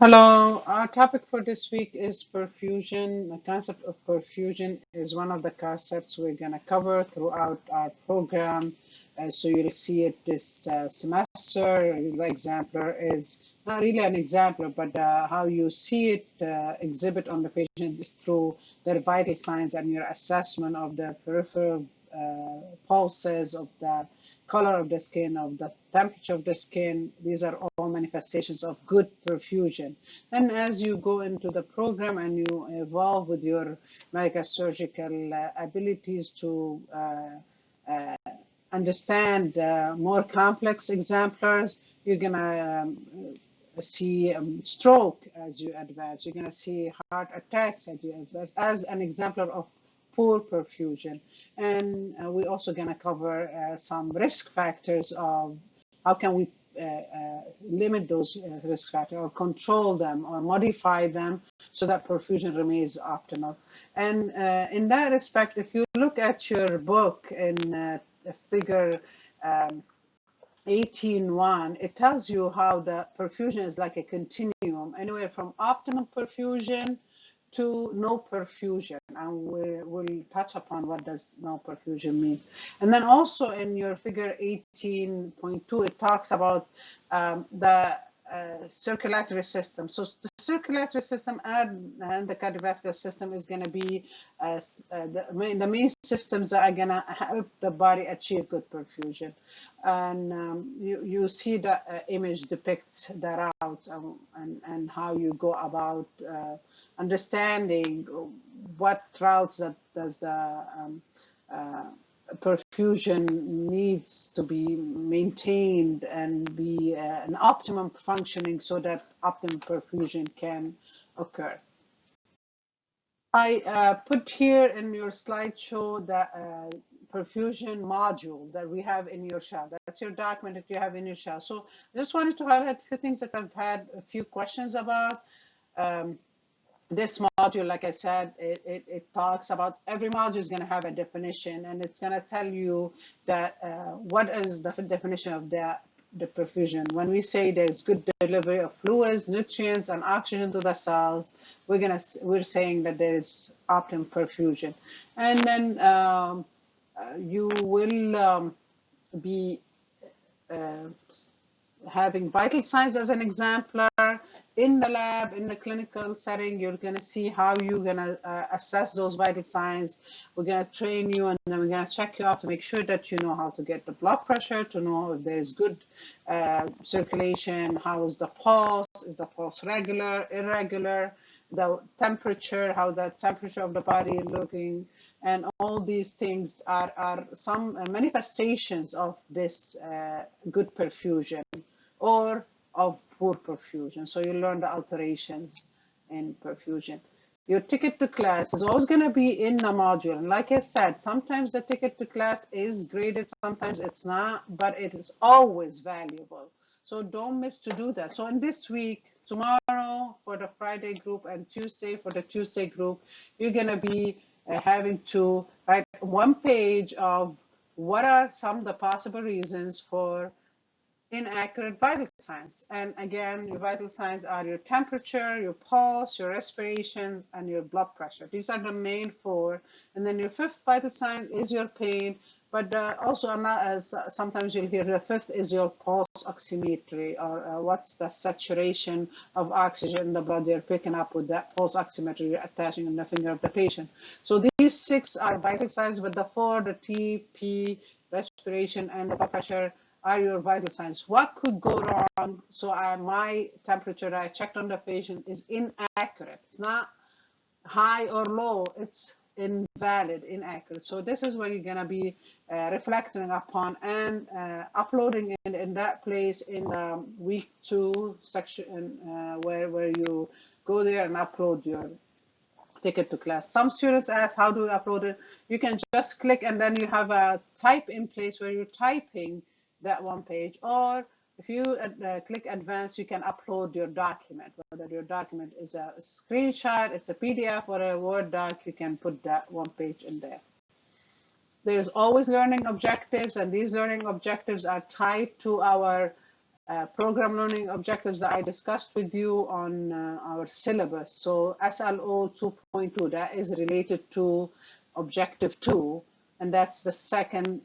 Hello, our topic for this week is perfusion. The concept of perfusion is one of the concepts we're going to cover throughout our program. So you'll see it this semester. The exemplar is not really an exemplar, but how you see it exhibit on the patient is through their vital signs and your assessment of the peripheral pulses, of the color of the skin, of the temperature of the skin. These are all manifestations of good perfusion. And as you go into the program and you evolve with your medical surgical abilities to understand more complex exemplars, you're going to see stroke as you advance. You're going to see heart attacks as you advance, as an exemplar of poor perfusion. And we're also going to cover some risk factors of how can we limit those risk factors or control them or modify them so that perfusion remains optimal. And in that respect, if you look at your book in figure 18.1, it tells you how the perfusion is like a continuum, anywhere from optimal perfusion to no perfusion, and we'll touch upon what does no perfusion mean. And then also in your figure 18.2, it talks about the circulatory system. So the circulatory system and the cardiovascular system is going to be the main systems that are going to help the body achieve good perfusion. And you see the image depicts the routes and how you go about understanding what routes that does the perfusion needs to be maintained and be an optimum functioning so that optimum perfusion can occur. I put here in your slideshow the perfusion module that we have in your shell. That's your document that you have in your shell. So I just wanted to highlight a few things that I've had a few questions about. This module, like I said, it talks about every module is going to have a definition, and it's going to tell you that what is the definition of the perfusion. When we say there's good delivery of fluids, nutrients, and oxygen to the cells, we're saying that there is optimum perfusion. And then you will be having vital signs as an exemplar. In the lab, in the clinical setting, you're going to see how you're going to assess those vital signs. We're going to train you, and then we're going to check you out to make sure that you know how to get the blood pressure, to know if there's good circulation, how is the pulse, is the pulse regular, irregular, the temperature, how the temperature of the body is looking, and all these things are some manifestations of this good perfusion or of poor perfusion. So you learn the alterations in perfusion. Your ticket to class is always going to be in the module. And like I said, sometimes the ticket to class is graded, sometimes it's not, but it is always valuable. So don't miss to do that. So in this week, tomorrow for the Friday group and Tuesday for the Tuesday group, you're going to be having to write one page of what are some of the possible reasons for inaccurate vital signs. And again, your vital signs are your temperature, your pulse, your respiration, and your blood pressure. These are the main four. And then your fifth vital sign is your pain, but also sometimes you'll hear the fifth is your pulse oximetry, or what's the saturation of oxygen in the blood you're picking up with that pulse oximeter you're attaching on the finger of the patient. So these six are vital signs, but the four, the T, P, respiration, and the blood pressure are your vital signs. What could go wrong? So my temperature that I checked on the patient is inaccurate. It's not high or low. It's invalid, inaccurate. So this is what you're going to be reflecting upon and uploading in that place in the week 2 section where you go there and upload your ticket to class. Some students ask, how do we upload it? You can just click and then you have a type in place where you're typing that one page, or if you click advanced, you can upload your document. Whether your document is a screenshot, it's a PDF, or a Word doc, you can put that one page in there. There's always learning objectives, and these learning objectives are tied to our program learning objectives that I discussed with you on our syllabus. So SLO 2.2, that is related to objective 2, and that's the second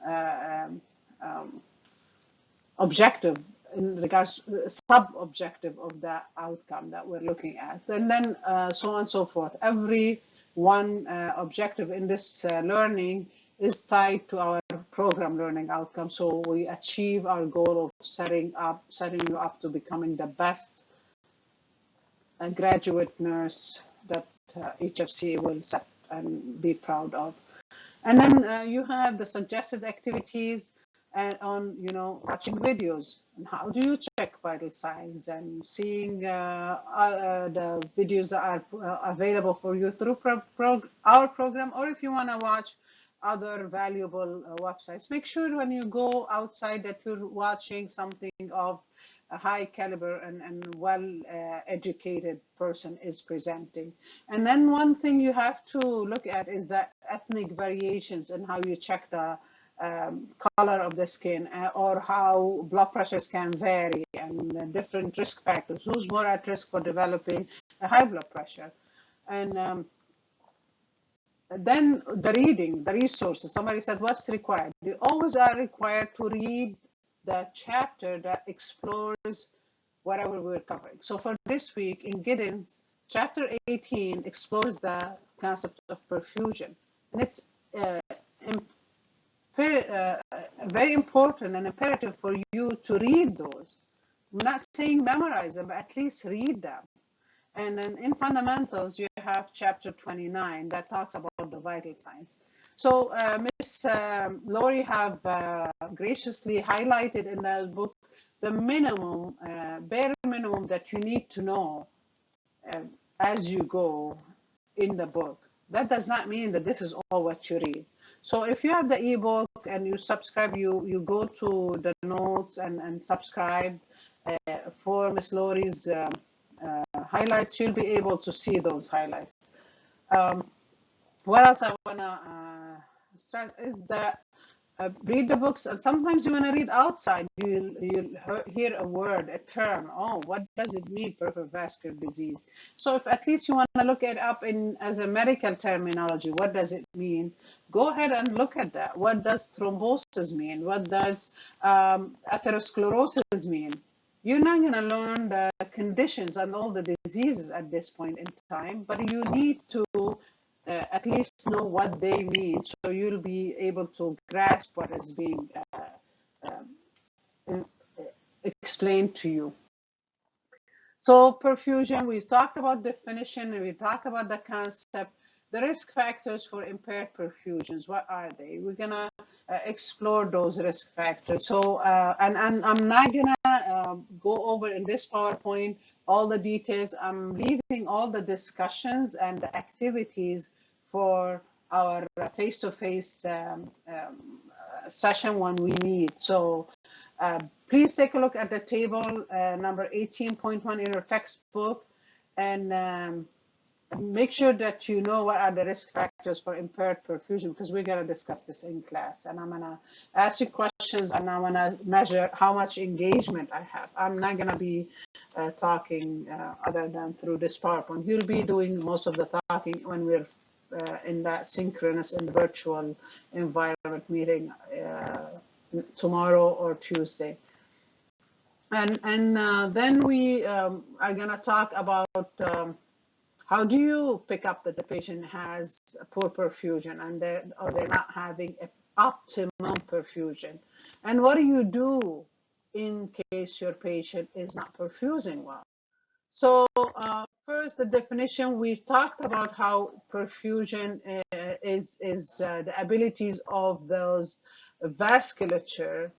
objective in regards to sub-objective of the outcome that we're looking at. And then so on and so forth. Every one objective in this learning is tied to our program learning outcome. So we achieve our goal of setting you up to becoming the best graduate nurse that HFC will set and be proud of. And then you have the suggested activities and on, watching videos. And how do you check vital signs and seeing the videos that are available for you through our program, or if you want to watch other valuable websites. Make sure when you go outside that you're watching something of a high caliber and well-educated person is presenting. And then one thing you have to look at is the ethnic variations and how you check the color of the skin, or how blood pressures can vary, and different risk factors. Who's more at risk for developing a high blood pressure? And then the reading, the resources. Somebody said, what's required? You always are required to read the chapter that explores whatever we're covering. So for this week in GIDDENS, chapter 18 explores the concept of perfusion. And it's very important and imperative for you to read those. I'm not saying memorize them, but at least read them. And then in fundamentals, you have chapter 29 that talks about the vital signs. So Ms. Lori have graciously highlighted in that book the minimum, bare minimum that you need to know as you go in the book. That does not mean that this is all what you read. So if you have the ebook and you subscribe, you go to the notes and subscribe for Ms. Lori's highlights, you'll be able to see those highlights. What else I want to stress is that read the books, and sometimes you want to read outside. You'll hear a word, a term. Oh, what does it mean, peripheral vascular disease? So if at least you want to look it up as a medical terminology, what does it mean? Go ahead and look at that. What does thrombosis mean? What does atherosclerosis mean? You're not going to learn the conditions and all the diseases at this point in time, but you need to at least know what they mean, so you'll be able to grasp what is being explained to you. So perfusion, we talked about definition, and we talked about the concept. The risk factors for impaired perfusions, what are they? We're gonna explore those risk factors. So, and I'm not gonna go over in this PowerPoint all the details. I'm leaving all the discussions and the activities for our face-to-face session when we meet. So please take a look at the table number 18.1 in your textbook, and make sure that you know what are the risk factors for impaired perfusion, because we're going to discuss this in class. And I'm going to ask you questions, and I'm going to measure how much engagement I have. I'm not going to be talking other than through this PowerPoint. You'll be doing most of the talking when we're in that synchronous and virtual environment meeting tomorrow or Tuesday. And then we are going to talk about how do you pick up that the patient has poor perfusion and they're not having an optimum perfusion? And what do you do in case your patient is not perfusing well? So first, the definition, we've talked about how perfusion is the abilities of those vasculature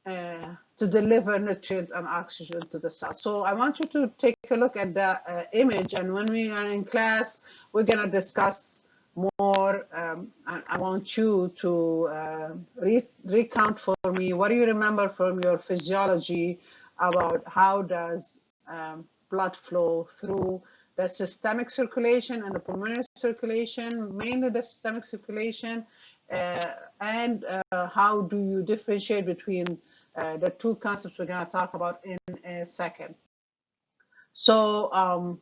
to deliver nutrients and oxygen to the cell. So I want you to take a look at the image, and when we are in class, we're going to discuss more. I want you to recount for me, what do you remember from your physiology about how does blood flow through the systemic circulation and the pulmonary circulation, mainly the systemic circulation, and how do you differentiate between the two concepts we're going to talk about in a second. So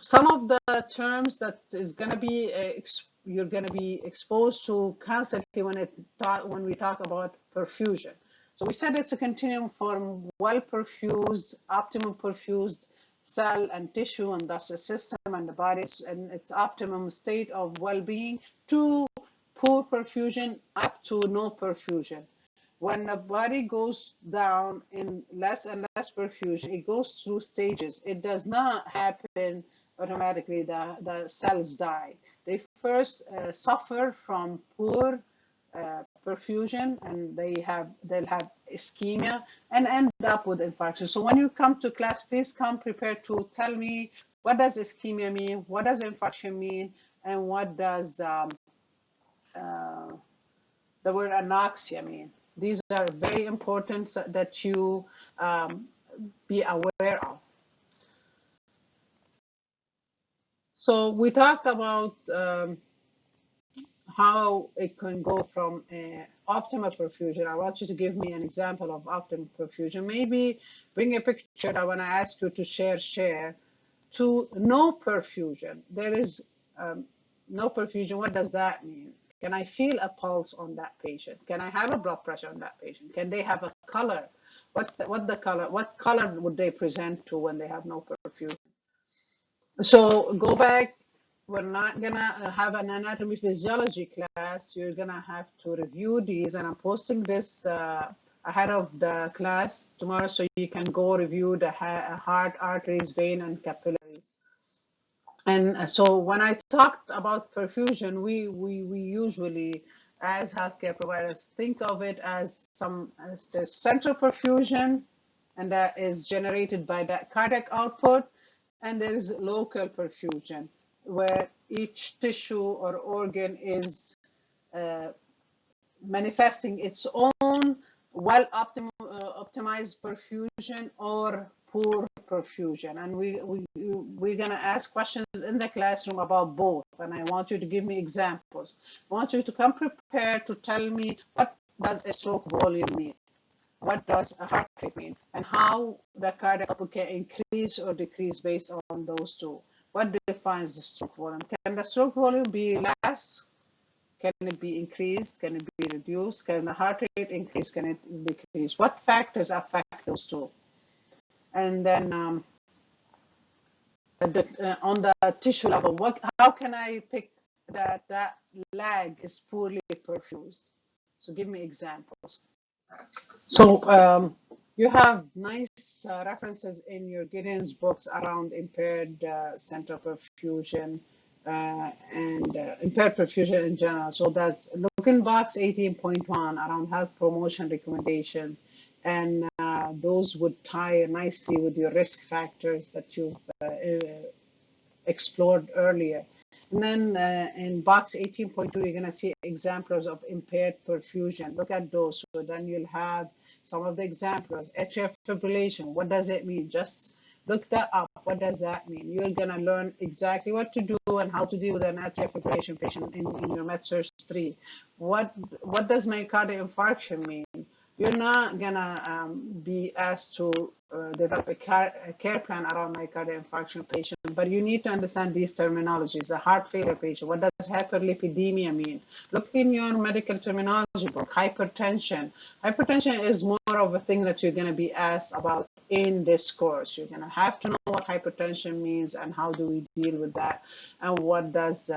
some of the terms that is going to be you're going to be exposed to constantly when we talk about perfusion. So we said it's a continuum from well-perfused, optimum perfused cell and tissue, and thus a system and the body and its optimum state of well-being, to poor perfusion up to no perfusion. When the body goes down in less and less perfusion, it goes through stages. It does not happen automatically. The cells die. They first suffer from poor perfusion, and they'll have ischemia and end up with infarction. So when you come to class, please come prepared to tell me, what does ischemia mean, what does infarction mean, and what does the word anoxia mean. These are very important that you be aware of. So we talked about how it can go from optimal perfusion. I want you to give me an example of optimal perfusion. Maybe bring a picture. I want to ask you to share to no perfusion. There is no perfusion. What does that mean? Can I feel a pulse on that patient? Can I have a blood pressure on that patient? Can they have a color? What color would they present to when they have no perfusion? So go back. We're not gonna have an anatomy physiology class. You're gonna have to review these, and I'm posting this ahead of the class tomorrow, so you can go review the heart, arteries, vein, and capillaries. And so when I talked about perfusion, we usually, as healthcare providers, think of it as the central perfusion, and that is generated by that cardiac output, and there is local perfusion, where each tissue or organ is manifesting its own optimized perfusion or poor perfusion. And we're going to ask questions in the classroom about both, and I want you to give me examples. I want you to come prepared to tell me, what does a stroke volume mean? What does a heart rate mean? And how the cardiac output can increase or decrease based on those two. What defines the stroke volume? Can the stroke volume be less? Can it be increased? Can it be reduced? Can the heart rate increase? Can it decrease? What factors affect those two? And then on the tissue level, how can I pick that leg is poorly perfused? So give me examples. So you have nice references in your GIDDENS books around impaired central perfusion and impaired perfusion in general. So that's look in box 18.1 around health promotion recommendations, and those would tie nicely with your risk factors that you've explored earlier. And then in box 18.2, you're going to see examples of impaired perfusion. Look at those. So then you'll have some of the examples. Atrial fibrillation, what does it mean? Just look that up. What does that mean? You're going to learn exactly what to do and how to deal with an atrial fibrillation patient in your MedSearch 3. What does myocardial infarction mean? You're not going to be asked to develop a care plan around myocardial infarction patient, but you need to understand these terminologies. A heart failure patient, what does hyperlipidemia mean? Look in your medical terminology book. Hypertension. Hypertension is more of a thing that you're going to be asked about in this course. You're going to have to know what hypertension means and how do we deal with that, and what does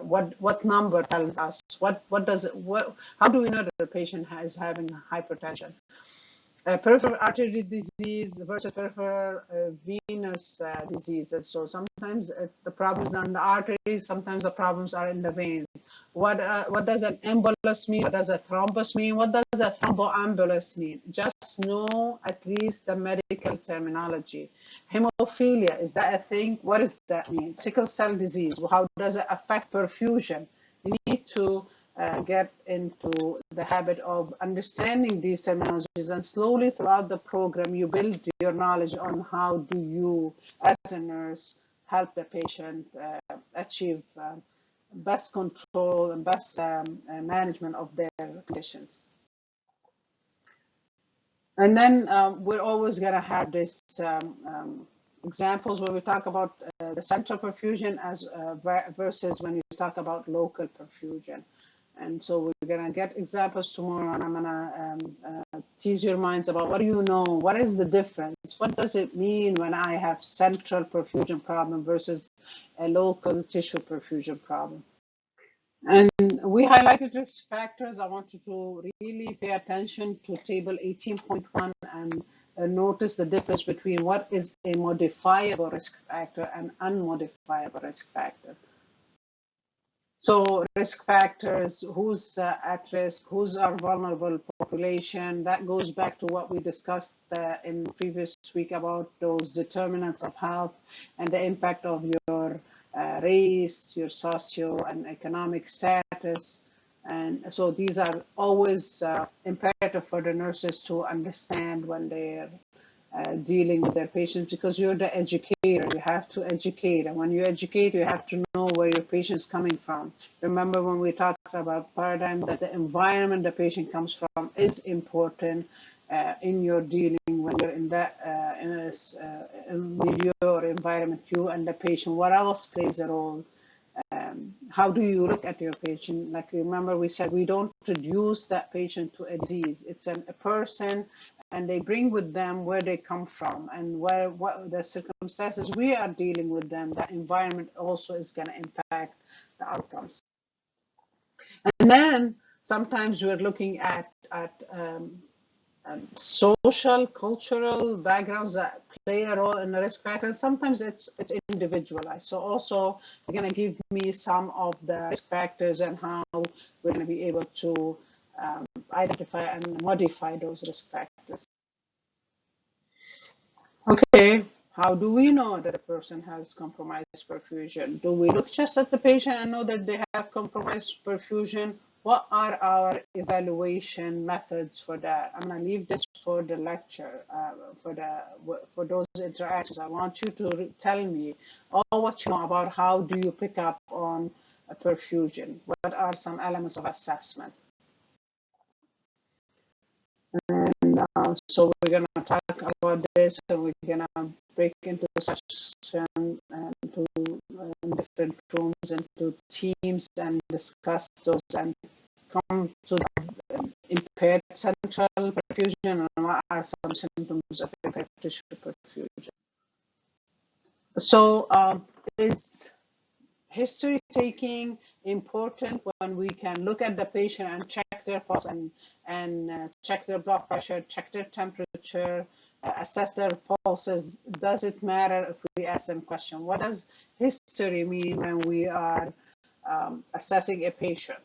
what number tells us how do we know that the patient is having hypertension. Peripheral artery disease versus peripheral venous diseases. So sometimes it's the problems on the arteries, sometimes the problems are in the veins. What does an embolus mean? What does a thrombus mean? What does a thromboembolus mean? Just know at least the medical terminology. Hemophilia, is that a thing? What does that mean? Sickle cell disease, how does it affect perfusion? You need to get into the habit of understanding these terminologies, and slowly throughout the program you build your knowledge on how do you as a nurse help the patient achieve best control and best management of their conditions. And then we're always going to have this examples where we talk about the central perfusion as versus when you talk about local perfusion. And so we're going to get examples tomorrow, and I'm going to tease your minds about what do you know? What is the difference? What does it mean when I have central perfusion problem versus a local tissue perfusion problem? And we highlighted risk factors. I want you to really pay attention to table 18.1 and notice the difference between what is a modifiable risk factor and unmodifiable risk factor. So risk factors, who's at risk, who's our vulnerable population, that goes back to what we discussed in previous week about those determinants of health and the impact of your race, your socio and economic status. And so these are always imperative for the nurses to understand when they're dealing with their patients, because you're the educator. You have to educate, and when you educate, you have to know where your patient's coming from. Remember when we talked about paradigm, that the environment the patient comes from is important in your dealing when you're in that milieu or environment, you and the patient. What else plays a role? How do you look at your patient? Like, remember we said we don't reduce that patient to a disease. It's a person, and they bring with them where they come from and what the circumstances we are dealing with them. That environment also is going to impact the outcomes. And then sometimes we're looking at social, cultural backgrounds that play a role in the risk factors. Sometimes it's individualized. So also, you're going to give me some of the risk factors and how we're going to be able to identify and modify those risk factors. Okay, how do we know that a person has compromised perfusion? Do we look just at the patient and know that they have compromised perfusion? What are our evaluation methods for that? I'm going to leave this for the lecture, for those interactions. I want you to tell me all what you know about how do you pick up on a perfusion. What are some elements of assessment? And so we're going to talk about this, and we're going to break into session and to different rooms and to teams and discuss those and come to the impaired central perfusion and what are some symptoms of impaired tissue perfusion. So is history taking important when we can look at the patient and check their pulse and check their blood pressure, check their temperature, assess their pulses? Does it matter if we ask them question? What does history mean when we are assessing a patient?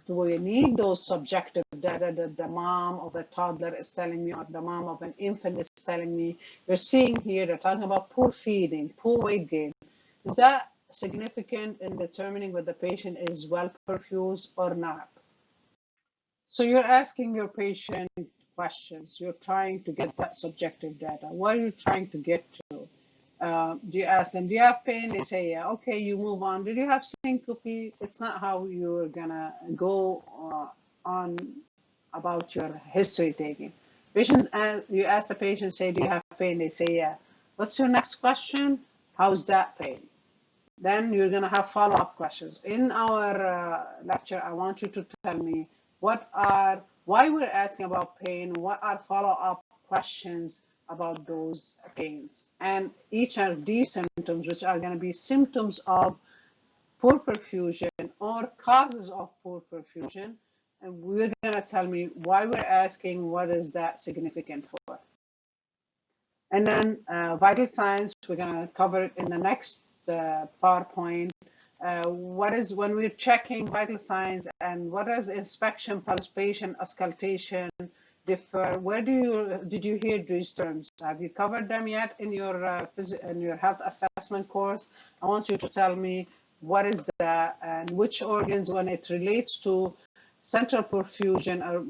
Do we need those subjective data that the mom of a toddler is telling me or the mom of an infant is telling me? You're seeing here, they're talking about poor feeding, poor weight gain. Is that significant in determining whether the patient is well perfused or not? So you're asking your patient questions. You're trying to get that subjective data. What are you trying to get to? Do you ask them, do you have pain? They say, yeah. Okay, you move on. Did you have syncope? It's not how you're going to go on about your history taking. Patient, you ask the patient, say, do you have pain? They say, yeah. What's your next question? How's that pain? Then you're going to have follow-up questions. In our lecture, I want you to tell me why we're asking about pain, what are follow-up questions about those pains. And each of these symptoms, which are going to be symptoms of poor perfusion or causes of poor perfusion, and we're going to tell me why we're asking, what is that significant for. And then vital signs, we're going to cover it in the next PowerPoint. What is when we're checking vital signs, and what is inspection, palpation, auscultation differ? Where did you hear these terms? Have you covered them yet in your health assessment course? I want you to tell me what is that and which organs, when it relates to central perfusion or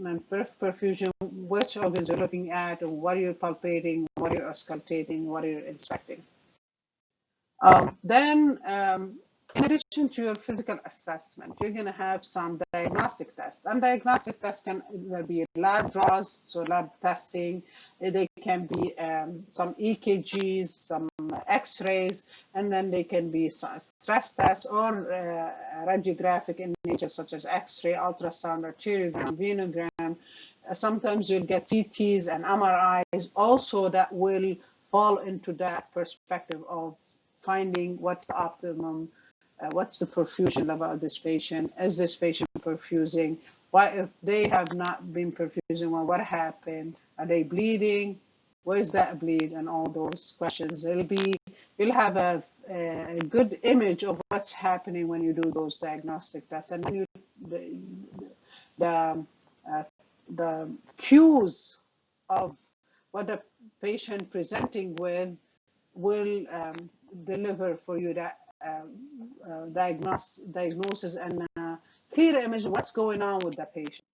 perfusion, which organs you're looking at, and what are you palpating, what are you auscultating, what are you inspecting. Then in addition to your physical assessment, you're going to have some diagnostic tests. And diagnostic tests can either be lab draws, so lab testing. They can be some EKGs, some X-rays, and then they can be stress tests or radiographic in nature, such as X-ray, ultrasound, arteriogram, venogram. Sometimes you'll get CTs and MRIs also that will fall into that perspective of finding what's the optimum, what's the perfusion level of this patient, is this patient perfusing, why if they have not been perfusing, well, what happened, are they bleeding, where's that bleed, and all those questions. You'll have a good image of what's happening when you do those diagnostic tests, and then the cues of what the patient presenting with will deliver for you that diagnosis and clear image of what's going on with the patient.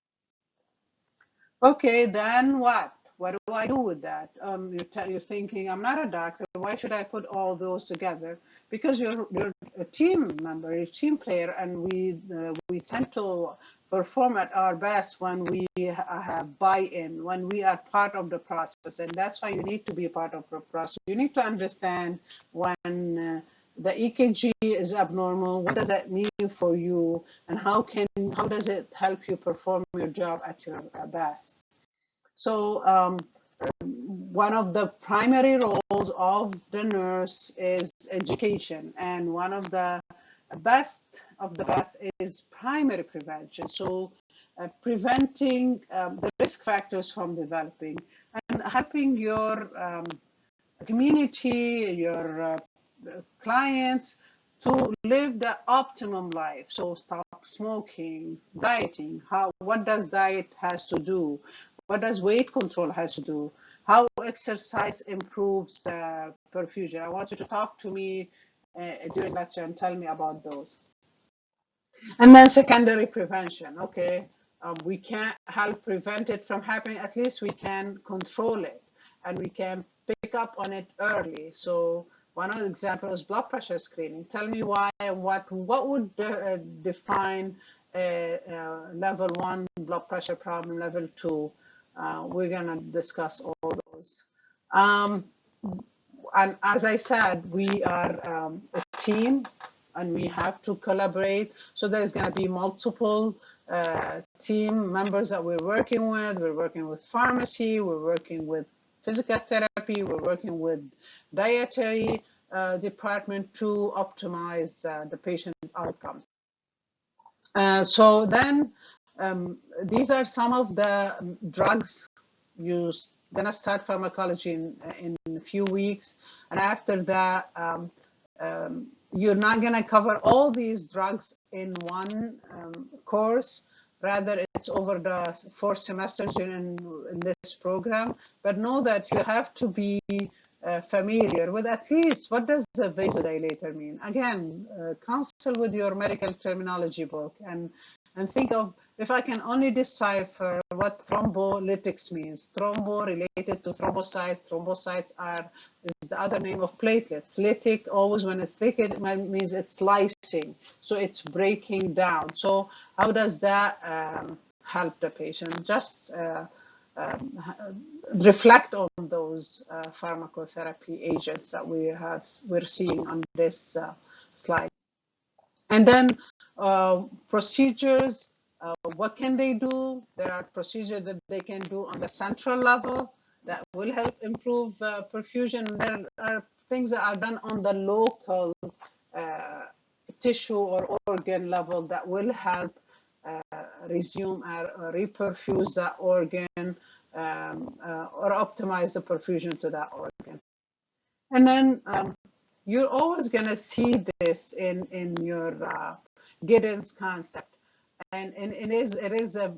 Okay, then what? What do I do with that? You're thinking, I'm not a doctor. Why should I put all those together? Because you're a team member, you're a team player, and we tend to perform at our best when we have buy-in, when we are part of the process, and that's why you need to be part of the process. You need to understand when the EKG is abnormal, what does that mean for you, and how does it help you perform your job at your best? So one of the primary roles of the nurse is education, and one of the best is primary prevention. So preventing the risk factors from developing and helping your community, your clients to live the optimum life. So stop smoking, dieting. What does diet has to do? What does weight control has to do? How exercise improves perfusion? I want you to talk to me during lecture and tell me about those. And then secondary prevention. Okay, we can't help prevent it from happening. At least we can control it, and we can pick up on it early. So one of the examples is blood pressure screening. Tell me why and what would define level 1 blood pressure problem, level 2. We're going to discuss all those. And as I said, we are a team and we have to collaborate. So there's going to be multiple team members that we're working with. We're working with pharmacy, we're working with physical therapy, we're working with dietary department to optimize the patient outcomes. So then these are some of the drugs used. Gonna start pharmacology in a few weeks, and after that you're not gonna cover all these drugs in one course. Rather, it's over the 4 semesters in this program. But know that you have to be familiar with at least what does a vasodilator mean. Again, consult with your medical terminology book and think of, if I can only decipher what thrombolytics means. Thrombo related to thrombocytes. Thrombocytes is the other name of platelets. Lytic, always when it's thick, it means it's lysing. So it's breaking down. So how does that help the patient? Just reflect on those pharmacotherapy agents that we're seeing on this slide. And then procedures, what can they do? There are procedures that they can do on the central level that will help improve perfusion. There are things that are done on the local tissue or organ level that will help resume or reperfuse that organ or optimize the perfusion to that organ. And then you're always going to see this in your GIDDENS concept. And it is a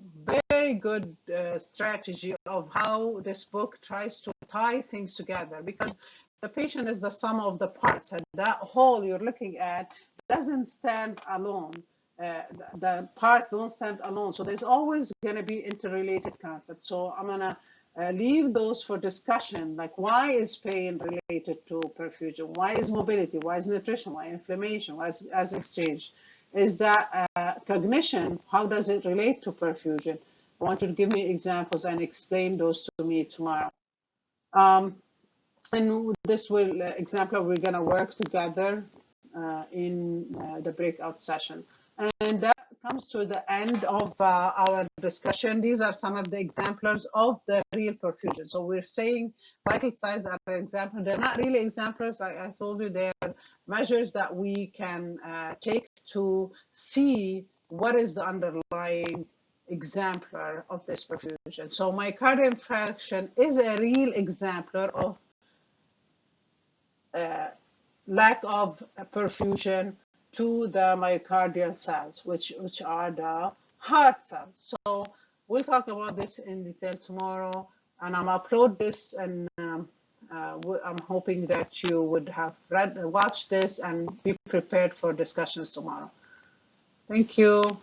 very good strategy of how this book tries to tie things together, because the patient is the sum of the parts, and that whole you're looking at doesn't stand alone. The parts don't stand alone. So there's always going to be interrelated concepts. So I'm going to leave those for discussion, like why is pain related to perfusion? Why is mobility? Why is nutrition? Why inflammation? Why is exchange? Is that cognition? How does it relate to perfusion? I want you to give me examples and explain those to me tomorrow. And this will example, we're going to work together in the breakout session. And that comes to the end of our discussion. These are some of the exemplars of the real perfusion. So we're saying vital signs are an example. They're not really exemplars. Like I told you, they're measures that we can take to see what is the underlying exemplar of this perfusion. So myocardial infarction is a real exemplar of lack of perfusion to the myocardial cells, which are the heart cells. So we'll talk about this in detail tomorrow, and I'm upload this, and I'm hoping that you would have watched this and be prepared for discussions tomorrow. Thank you.